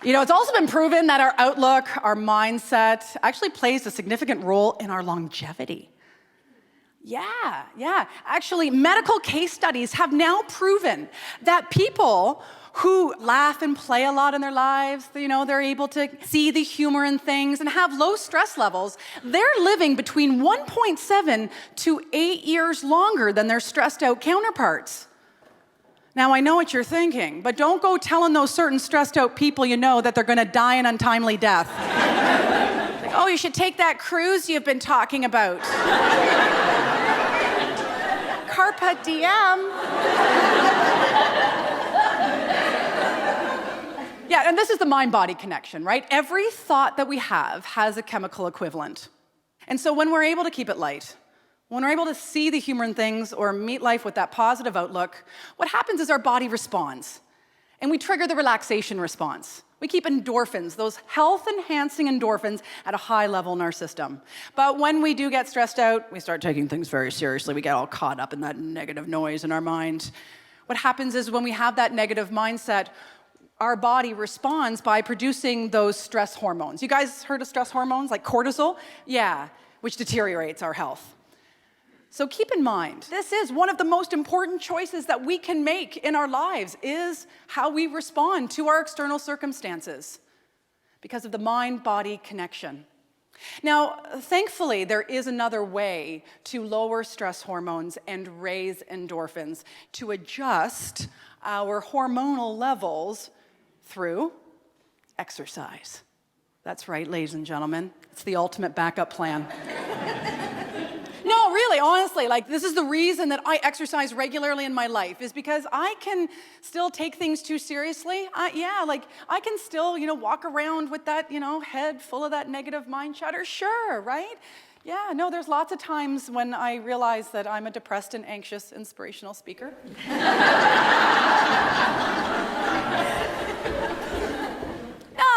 It's also been proven that our outlook, our mindset, actually plays a significant role in our longevity. Yeah. Actually, medical case studies have now proven that people who laugh and play a lot in their lives, they're able to see the humor in things and have low stress levels, they're living between 1.7 to 8 years longer than their stressed out counterparts. Now, I know what you're thinking, but don't go telling those certain stressed out people that they're gonna die an untimely death. Like, oh, you should take that cruise you've been talking about. Carpe diem. Yeah, and this is the mind-body connection, right? Every thought that we have has a chemical equivalent. And so when we're able to keep it light, when we're able to see the humor in things or meet life with that positive outlook, what happens is our body responds, and we trigger the relaxation response. We keep endorphins, those health-enhancing endorphins, at a high level in our system. But when we do get stressed out, we start taking things very seriously. We get all caught up in that negative noise in our mind. What happens is when we have that negative mindset, our body responds by producing those stress hormones. You guys heard of stress hormones, like cortisol? Yeah, which deteriorates our health. So keep in mind, this is one of the most important choices that we can make in our lives, is how we respond to our external circumstances because of the mind-body connection. Now, thankfully, there is another way to lower stress hormones and raise endorphins, to adjust our hormonal levels through exercise. That's right, ladies and gentlemen. It's the ultimate backup plan. No, really, honestly, this is the reason that I exercise regularly in my life, is because I can still take things too seriously. I can still, walk around with that, head full of that negative mind chatter. Sure, right? Yeah, no, there's lots of times when I realize that I'm a depressed and anxious inspirational speaker.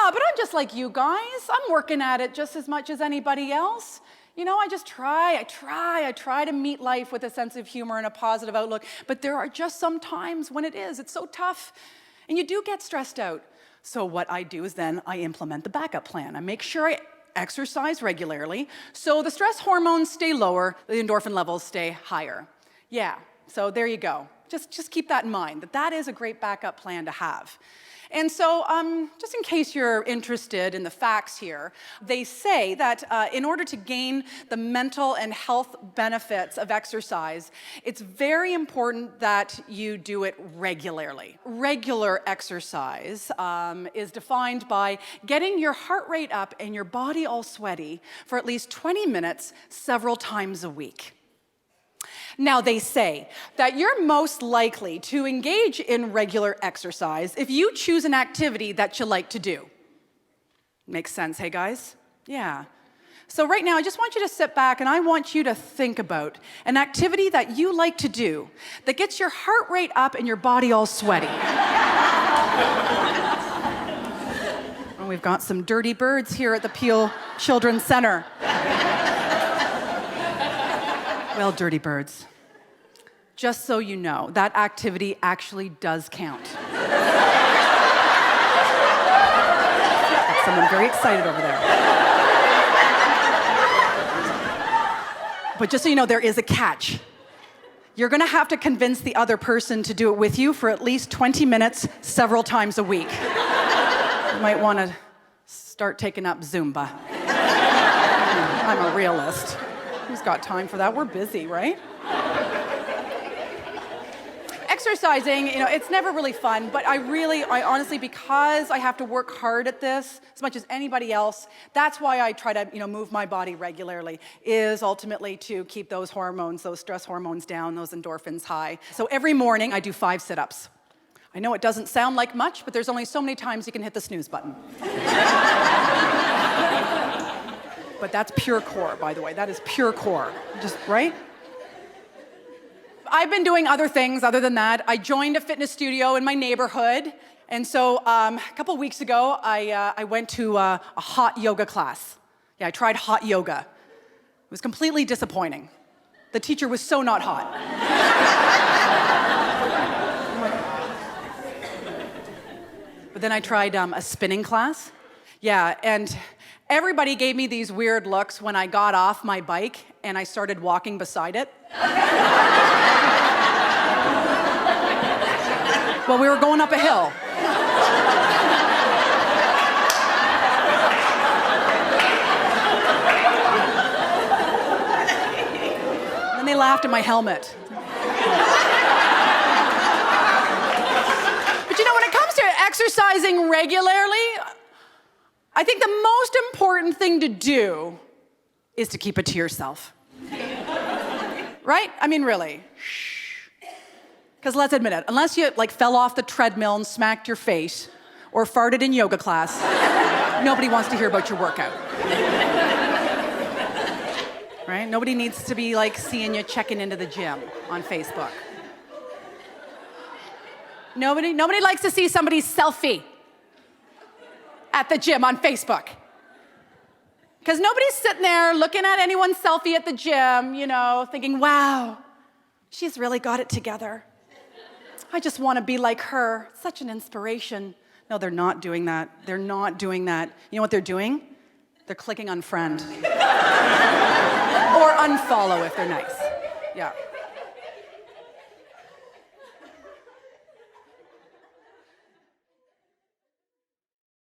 But I'm just like you guys. I'm working at it just as much as anybody else. I just try to meet life with a sense of humor and a positive outlook, but there are just some times when it's so tough, and you do get stressed out. So what I do is then I implement the backup plan. I make sure I exercise regularly, so the stress hormones stay lower, the endorphin levels stay higher. Yeah, so there you go. Just keep that in mind, that is a great backup plan to have. And so, just in case you're interested in the facts here, they say that in order to gain the mental and health benefits of exercise, it's very important that you do it regularly. Regular exercise is defined by getting your heart rate up and your body all sweaty for at least 20 minutes several times a week. Now, they say that you're most likely to engage in regular exercise if you choose an activity that you like to do. Makes sense, hey guys? Yeah. So right now, I just want you to sit back and I want you to think about an activity that you like to do that gets your heart rate up and your body all sweaty. Well, we've got some dirty birds here at the Peel Children's Center. Well, dirty birds, just so you know, that activity actually does count. Got someone very excited over there. But just so you know, there is a catch. You're gonna have to convince the other person to do it with you for at least 20 minutes several times a week. You might wanna start taking up Zumba. I'm a realist. Who's got time for that? We're busy, right? Exercising, it's never really fun, but I honestly, because I have to work hard at this as much as anybody else, that's why I try to, move my body regularly, is ultimately to keep those hormones, those stress hormones down, those endorphins high. So every morning I do 5 sit-ups. I know it doesn't sound like much, but there's only so many times you can hit the snooze button. But that's pure core, by the way. That is pure core, just right? I've been doing other things other than that. I joined a fitness studio in my neighborhood. And so a couple weeks ago, I went to a hot yoga class. Yeah, I tried hot yoga. It was completely disappointing. The teacher was so not hot. But then I tried a spinning class. Yeah, and everybody gave me these weird looks when I got off my bike and I started walking beside it. Well, we were going up a hill. And then they laughed at my helmet. But you know, when it comes to exercising regularly, I think the most important thing to do is to keep it to yourself. Right? I mean, really. Because let's admit it, unless you fell off the treadmill and smacked your face or farted in yoga class, nobody wants to hear about your workout. Right? Nobody needs to be seeing you checking into the gym on Facebook. Nobody likes to see somebody's selfie at the gym on Facebook. Because nobody's sitting there looking at anyone's selfie at the gym, thinking, wow, she's really got it together. I just want to be like her. Such an inspiration. No, they're not doing that. They're not doing that. You know what they're doing? They're clicking unfriend. Or unfollow if they're nice. Yeah.